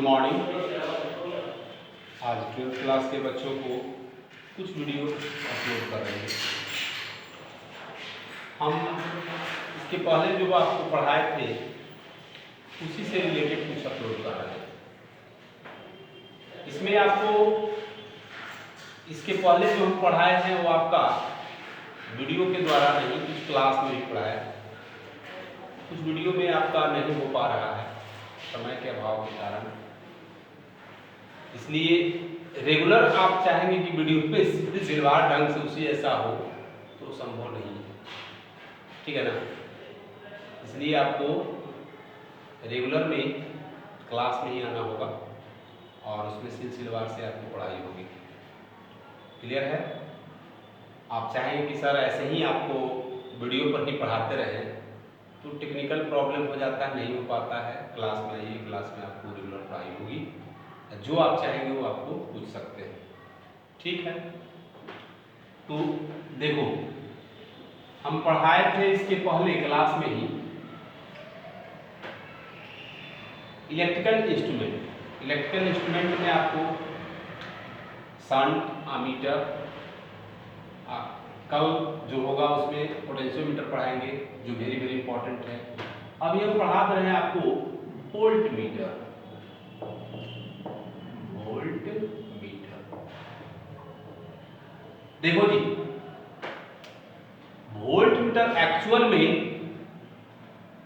Good morning. आज 12th class के बच्चों को कुछ वीडियो अपलोड कर रहे हैं। हम इसके पहले जो आपको पढ़ाए थे उसी से रिलेटेड कुछ अपलोड कर रहे हैं। इसमें आपको इसके पहले जो हम पढ़ाए हैं वो आपका वीडियो के द्वारा नहीं, कुछ क्लास में भी पढ़ाया, कुछ वीडियो में आपका नहीं हो पा रहा है समय के अभाव के कारण। इसलिए रेगुलर आप चाहेंगे कि वीडियो पे सिलवार ढंग से उसी ऐसा हो तो संभव नहीं है, ठीक है ना। इसलिए आपको रेगुलर में क्लास में ही आना होगा और उसमें सिलसिलेवार से आपकी पढ़ाई होगी। क्लियर है? आप चाहेंगे कि सर ऐसे ही आपको वीडियो पर ही पढ़ाते रहें तो टेक्निकल प्रॉब्लम हो जाता है, नहीं हो पाता है। क्लास में आइए, क्लास में आपको रेगुलर पढ़ाई होगी, जो आप चाहेंगे वो आपको पूछ सकते हैं, ठीक है। तो देखो, हम पढ़ाए थे इसके पहले क्लास में ही इलेक्ट्रिकल इंस्ट्रूमेंट। इलेक्ट्रिकल इंस्ट्रूमेंट में आपको शंट, एमीटर, कल जो होगा उसमें पोटेंशियोमीटर पढ़ाएंगे जो वेरी वेरी इंपॉर्टेंट है। अभी हम पढ़ा रहे हैं आपको वोल्ट मीटर। वोल्ट मीटर देखो जी, वोल्ट मीटर एक्चुअल में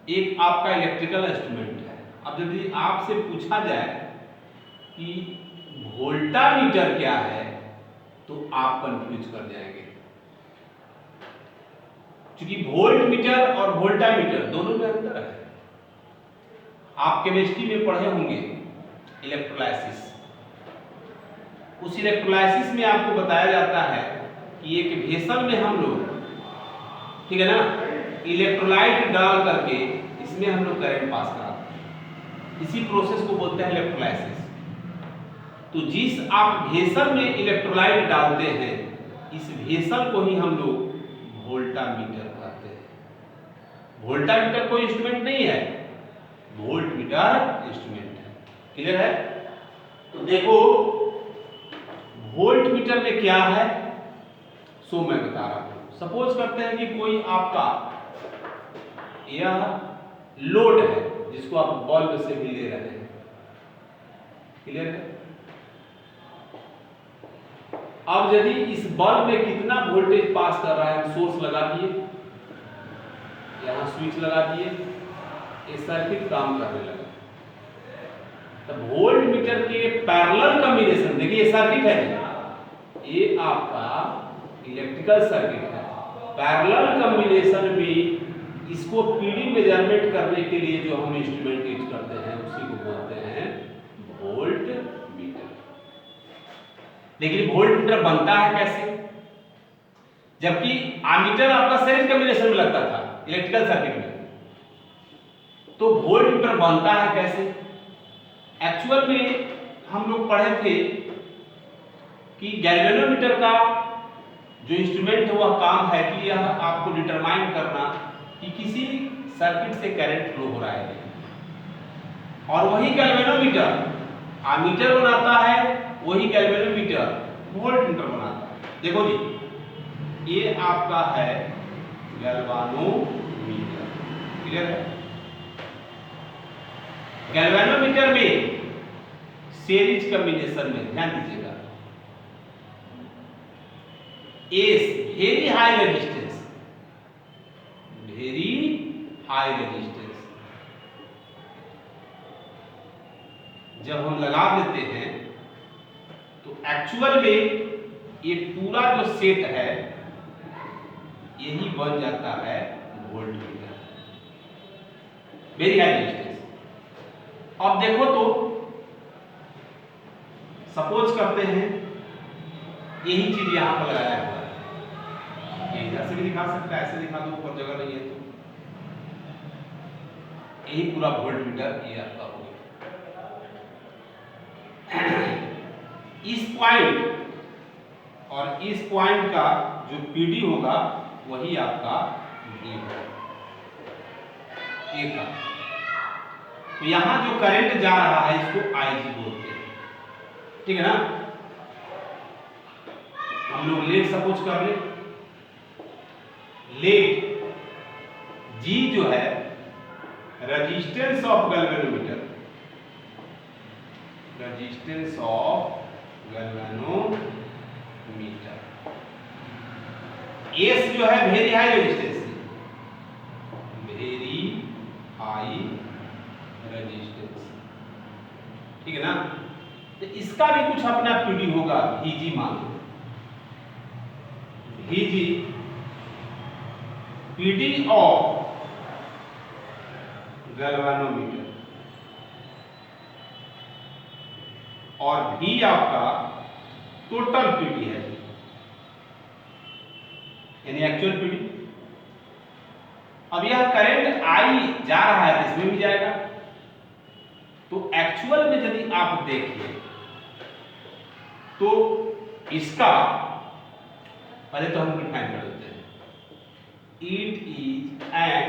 एक आपका इलेक्ट्रिकल इंस्ट्रूमेंट है। अब यदि आपसे पूछा जाए कि वोल्टामीटर क्या है तो आप कंफ्यूज कर जाएंगे, क्योंकि वोल्ट मीटर और वोल्टामीटर दोनों में अंतर है। आप केमिस्ट्री में पढ़े होंगे इलेक्ट्रोलाइसिस। उस इलेक्ट्रोलाइसिस में आपको बताया जाता है कि एक वेसल में हम लोग, ठीक है ना, इलेक्ट्रोलाइट डाल करके इसमें हम लोग करंट पास कराते हैं। इसी प्रोसेस को बोलते हैं इलेक्ट्रोलाइसिस। तो जिस आप वेसल में इलेक्ट्रोलाइट डालते हैं, इस वेसल को ही हम लोग वोल्टामीटर कहते हैं। वोल्टामीटर कोई इंस्ट्रूमेंट नहीं है, वोल्ट मीटर इंस्ट्रूमेंट है। क्लियर है? तो देखो, वोल्ट मीटर में क्या है सो मैं बता रहा हूं। सपोज करते हैं कि कोई आपका यह लोड है जिसको आप बल्ब से भी ले रहे हैं। क्लियर है? अब यदि इस बल्ब में कितना वोल्टेज पास कर रहा है, सोर्स लगा दिए, यहां स्विच लगा दिए, ये सर्किट काम करने लगा। तो वोल्ट मीटर के पैरेलल कॉम्बिनेशन, देखिए ये सर्किट है, ये आपका इलेक्ट्रिकल सर्किट है। पैरेलल कॉम्बिनेशन में इसको पीडी मेजरमेंट करने के लिए जो हम इंस्ट्रूमेंट यूज करते हैं उसी को बोलते हैं वोल्ट मीटर। लेकिन वोल्ट मीटर बनता है कैसे? जबकि एमीटर आपका सीरीज कॉम्बिनेशन में लगता था इलेक्ट्रिकल सर्किट में, तो वोल्ट मीटर बनता है कैसे? एक्चुअल में हम लोग पढ़े थे कि गैल्वेनोमीटर का जो इंस्ट्रूमेंट है वह काम है कि यह आपको डिटरमाइन करना कि किसी सर्किट से करंट फ्लो हो रहा है, और वही गैल्वेनोमीटर एमीटर बनाता है, वही गैल्वेनोमीटर वोल्ट मीटर बनाता है। देखो जी, ये आपका है गैल्वानोमीटर। क्लियर है? गैल्वेनोमीटर में सीरीज कॉम्बिनेशन में ध्यान दीजिएगा, S very high resistance, very high resistance जब हम लगा देते हैं तो एक्चुअल में ये पूरा जो सेट है यही बन जाता है volt meter, very high resistance. अब देखो तो सपोज करते हैं यही चीज यहां पर लगाया हुआ है, ये ऐसे भी दिखा सकता है, ऐसे दिखा दो, ऊपर जगह नहीं है तो यही पूरा वोल्ट मीटर ये आपका हो गया। इस पॉइंट और इस पॉइंट का जो पीडी होगा वही आपका वी होगा, ए का। तो यहां जो करंट जा रहा है इसको आईजी बोलते हैं, ठीक है ना। हम लोग लेट सपोज कर ले, लेट जी जो है resistance of galvanometer, resistance of galvanometer, S जो है very high resistance, very high resistance, ठीक है ना। तो इसका भी कुछ अपना पीडी होगा, वीजी मान लो, वीजी पीडी ऑफ गैल्वेनोमीटर, और भी आपका टोटल पीडी है, यानी एक्चुअल पीडी। अब यह करंट आई जा रहा है तो इसमें भी जाएगा, तो एक्चुअल में यदि आप देखिए तो इसका पहले तो हम डिफाइन कर देते हैं, it is an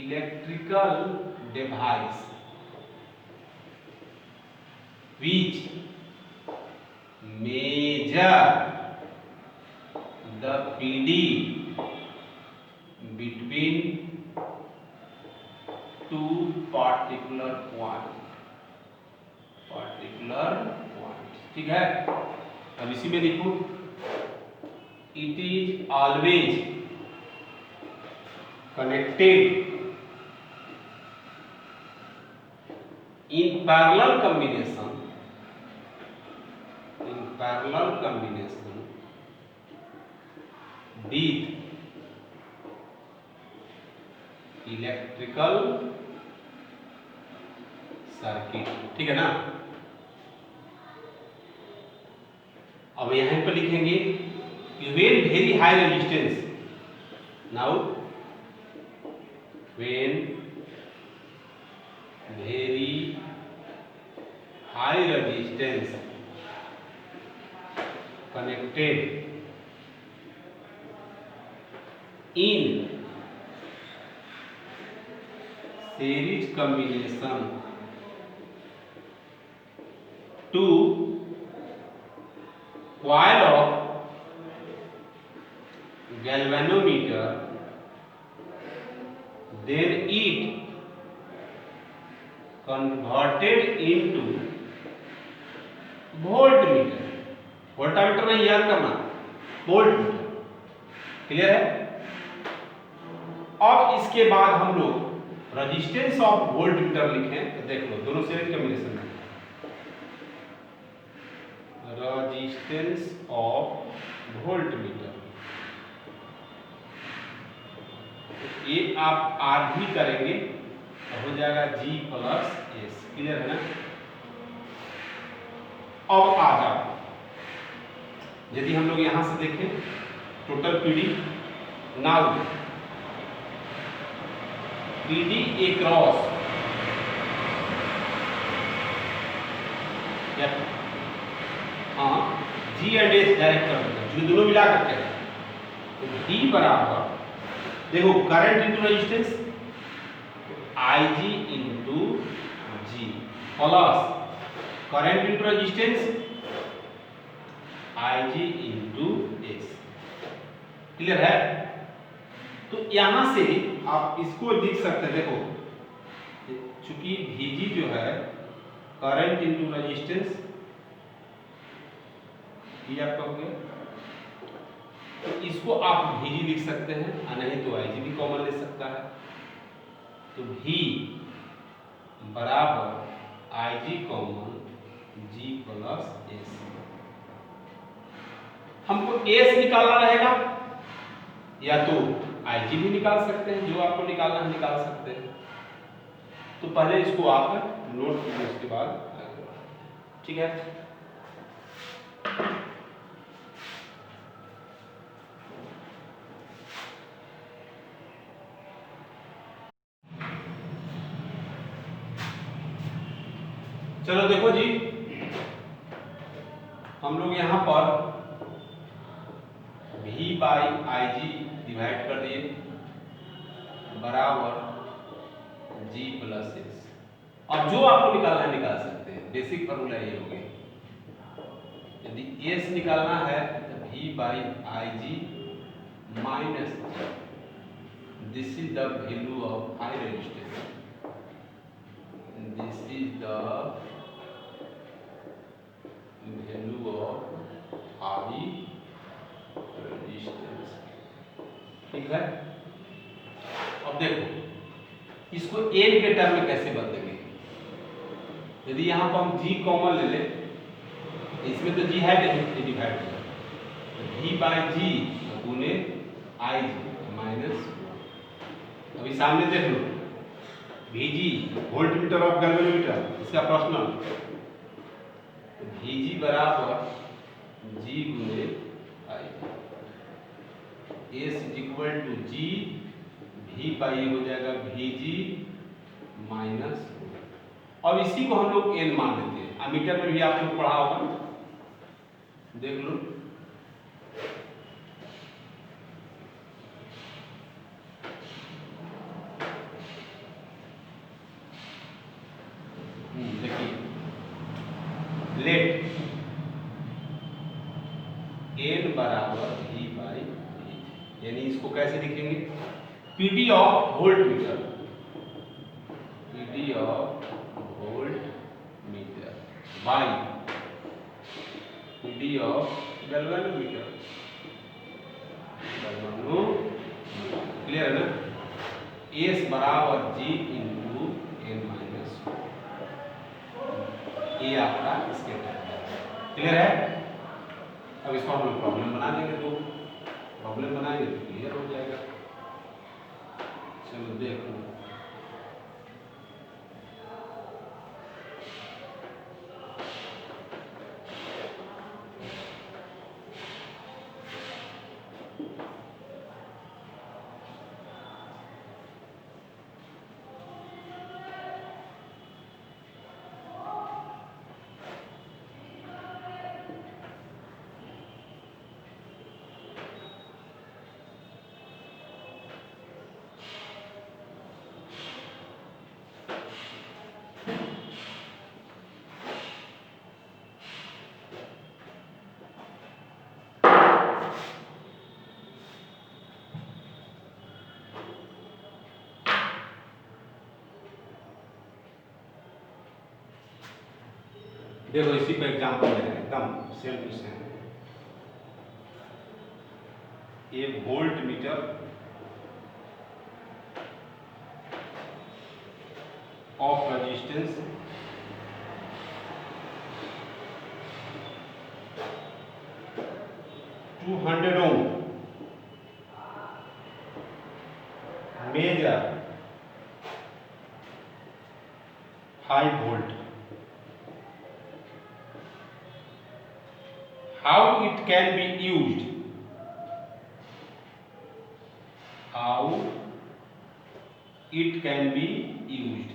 electrical device which measure the PD between two particular points, ठीक है। अब इसी में लिखो, it is always connected in parallel combination with electrical circuit, ठीक है ना। अब यहां पर लिखेंगे when very high resistance, now when very high resistance connected in series combination to coil of galvanometer, then it converted into voltmeter, voltameter नहीं याद करना, वोल्टमीटर, क्लियर है। अब इसके बाद हम लोग रेजिस्टेंस ऑफ वोल्टमीटर लिखें तो देख लो दोनों सीरीज कॉम्बिनेशन में, रेजिस्टेंस ऑफ वोल्टमीटर, ये आप आर भी करेंगे तो हो जाएगा जी प्लस एस, क्लियर है ना। अब आ जाओ, यदि हम लोग यहां से देखें टोटल पीडी, नाउ पीडी ए क्रॉस या हाँ जी एंड एस डायरेक्ट कर देते हैं, जो दोनों मिला करते हैं, तो डी बराबर देखो current into resistance I G into G plus current into resistance I G into S, clear है। तो यहां से आप इसको लिख सकते हैं, देखो चूंकि VG जो है करंट इंटू रेजिस्टेंस, ये आपका हो गया, तो इसको आप VG लिख सकते हैं, नहीं तो IG भी कॉमन ले सकता है, तो V बराबर IG common G plus S. हमको एस निकालना रहेगा, या तो IG भी निकाल सकते हैं, जो आपको निकालना है निकाल सकते हैं। तो पहले इसको आप नोट कीजिए, उसके बाद ठीक है। चलो देखो जी, हम लोग यहां पर V बाई IG डिवाइड कर दिए बराबर G प्लस एस। अब जो आपको निकालना है निकाल सकते हैं, बेसिक फॉर्मूला ये हो गया। यदि एस निकालना है तो V by I G minus G, this is the value of high resistance, this is the value of high resistance. ठीक है, अब देखो इसको एन के टर्म में कैसे बदलेंगे। यदि यहाँ पर हम जी कॉमन ले लें, इसमें तो जी है नहीं, डिवाइड हो वी बाई जी गुने आई जी माइनस। अभी सामने देख लो, V G volt meter of galvanometer, इसका प्रश्न, वी जी बराबर जी गुने I, S is equal to G, V by हो जाएगा वी जी माइनस। अब इसी को हम लोग एन मान लेते हैं, अमीटर में भी आप लोग पढ़ा होगा, देख लो। देखिए लेट एन बराबर वी बाई वी, यानी इसको कैसे लिखेंगे, PD of volt meter, PD of volt meter by PD of galvanometer, clear है ना। एस बराबर जी इंटू एन माइनस, ये आपका इसके टर्म, क्लियर है। अब इसको हम लोग प्रॉब्लम बना देंगे, तो प्रॉब्लम बनाएंगे तो क्लियर हो जाएगा। चलो देखो, देखो इसी पे एग्जाम्पल है, एकदम सेम टू सेम। ये volt meter of resistance 200 ohm, measure 5 volt. How it can be used? How it can be used?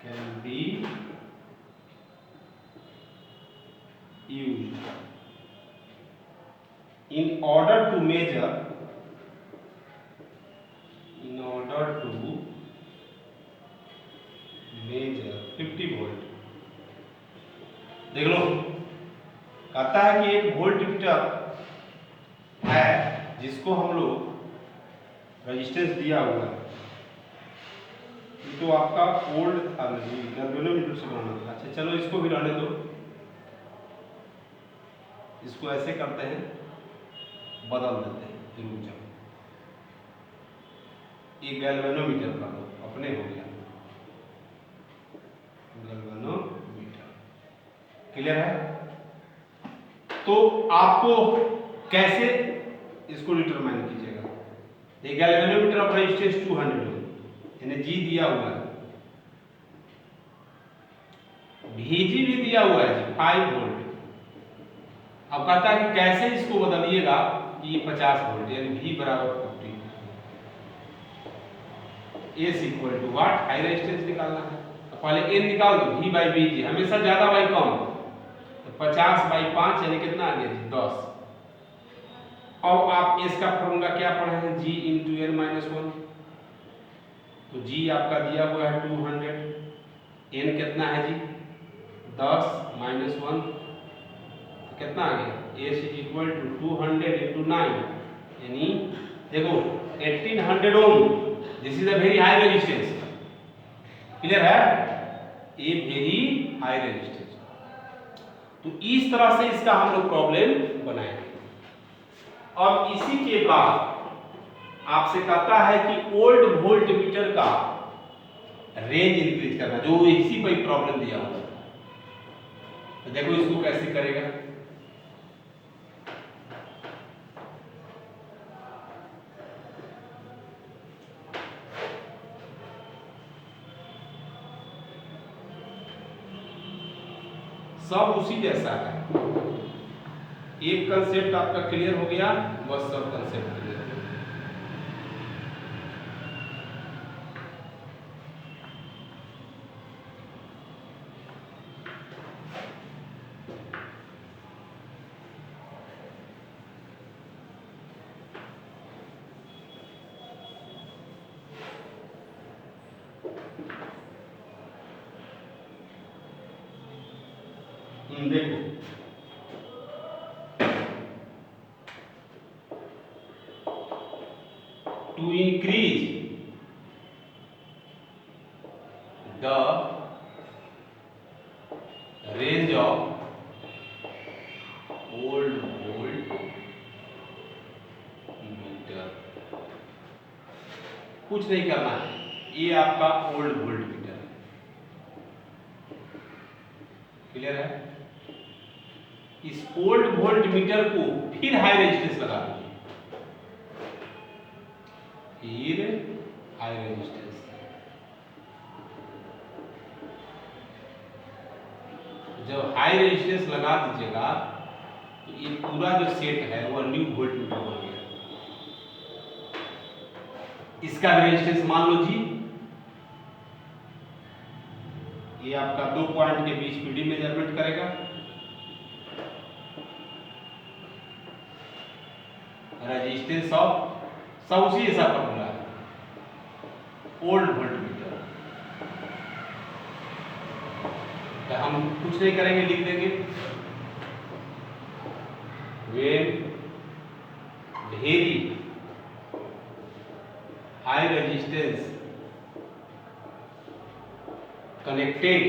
Can be used in order to measure, in order to measure 50 volt. देख लो, कहता है कि एक volt meter है जिसको हम लोग resistance दिया हुआ है, तो आपका ओल्ड था गैल्वेनोमीटर से बनाना था। अच्छा चलो इसको भी रहने दो, इसको ऐसे करते हैं, बदल देते हैं, रुक जाओ, ये गैल्वेनोमीटर का दो, अपने हो गया गैल्वेनोमीटर, क्लियर है। तो आपको कैसे इसको डिटरमाइन कीजिएगा, ये गैल्वेनोमीटर ऑफ रेजिस्टेंस 200 ओम, यानी जी दिया हुआ है, VG भी दिया हुआ है 5 वोल्ट। अब कहता है कि कैसे इसको बदलिएगा कि ये 50 वोल्ट, यानी V बराबर 50, S equal to what, high resistance निकालना है। तो पहले N निकाल दो, V बाई VG, हमेशा ज्यादा बाई कम, तो 50 बाई 5 यानी कितना आ गया जी 10। अब आप इसका फॉर्मूला क्या पढ़े हैं, G इंटू N माइनस 1, तो जी आपका दिया हुआ है 200, n कितना है जी 10 माइनस 1 कितना आ गया, s is equal to 200 into 9 यानी देखो 1800 ohm. This is a very high resistance, clear है, ए वेरी हाई रेजिस्टेंस। तो इस तरह से इसका हम लोग प्रॉब्लम बनाएंगे। अब इसी के बाद आपसे कहता है कि ओल्ड वोल्ट मीटर का रेंज इंक्रीज करना, जो इसी पर प्रॉब्लम दिया हुआ है। तो देखो इसको कैसे करेगा। सब उसी जैसा है, एक कंसेप्ट आपका क्लियर हो गया, बस सब कंसेप्ट क्लियर हो गया। देखो to increase the range of old volt meter, कुछ नहीं करना है, ये आपका ओल्ड वोल्ट मीटर है, क्लियर है। इस ओल्ड वोल्ट मीटर को फिर हाई रेजिस्टेंस लगा दीजिए, फिर हाई रेजिस्टेंस, जब हाई रेजिस्टेंस लगा दीजिएगा तो ये पूरा जो सेट है वो न्यू वोल्ट मीटर बन गया। इसका रेजिस्टेंस मान लो जी, ये आपका 2 पॉइंट के बीच पीडी मेजरमेंट करेगा, रेजिस्टेंस ऑफ सब उसी हिसाब का बोला है, ओल्ड वोल्ट मीटर। तो हम कुछ नहीं करेंगे, लिख देंगे when very high resistance connected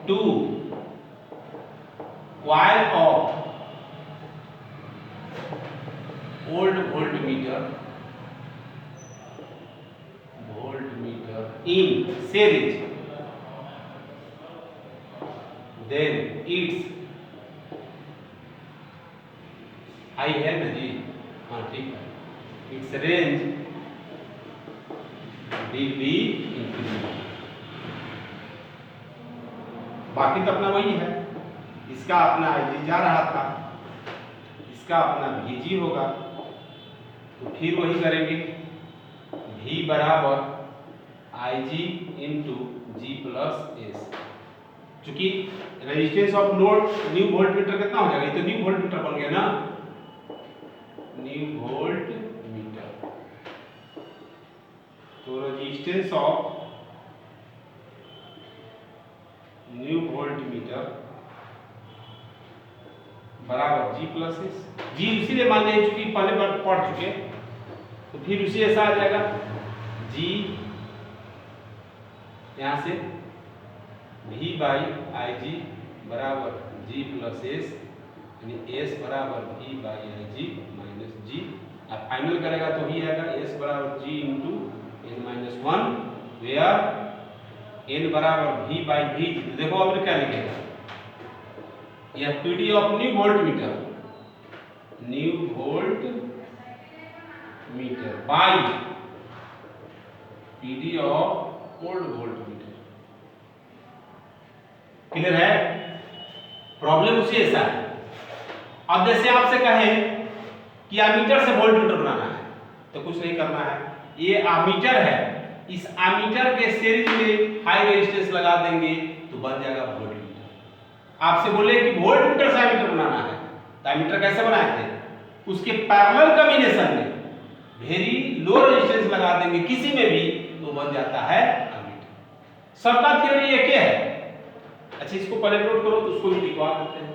to coil of old voltmeter in series, then its high है ना जी, हाँ ठीक है, its range will be increased। बाकी तो अपना वही है, इसका अपना IG जा रहा था, इसका अपना VG होगा, तो फिर वही करेंगे, V बराबर IG into G plus S. चूंकि resistance of load new volt meter कितना हो जाएगा, ये तो न्यू वोल्ट मीटर बन गया ना, न्यू वोल्ट मीटर। तो resistance of new volt meter बराबर G प्लस एस। G इसीलिए मान लें चूंकि पहले बार पढ़ चुके, तो फिर उसी ऐसा आ जाएगा, G यहां से V बाई IG बराबर G प्लस एस, यानी S बराबर V by IG minus G। अब फाइनल करेगा तो ही आएगा S बराबर G into N minus 1, where N बराबर V बाई V। तो देखो अब क्या लिखेगा, यह PD of new volt meter, new volt meter by PD of old voltmeter. Clear है, प्रॉब्लम उसी ऐसा है। अब जैसे आपसे कहे कि एमीटर से वोल्ट मीटर बनाना है, तो कुछ नहीं करना है, ये एमीटर है, इस एमीटर के सीरीज में हाई रेजिस्टेंस लगा देंगे तो बन जाएगा वोल्ट मीटर। आपसे बोले कि वोल्ट मीटर से एमीटर बनाना है, तो एमीटर कैसे बनाए थे, उसके पैरेलल कॉम्बिनेशन में वेरी लो रेजिस्टेंस लगा देंगे किसी में भी तो बन जाता है एमीटर। सबका थ्योरी एक है। अच्छा इसको पहले नोट करो तो उसको भी लिखवा देते हैं।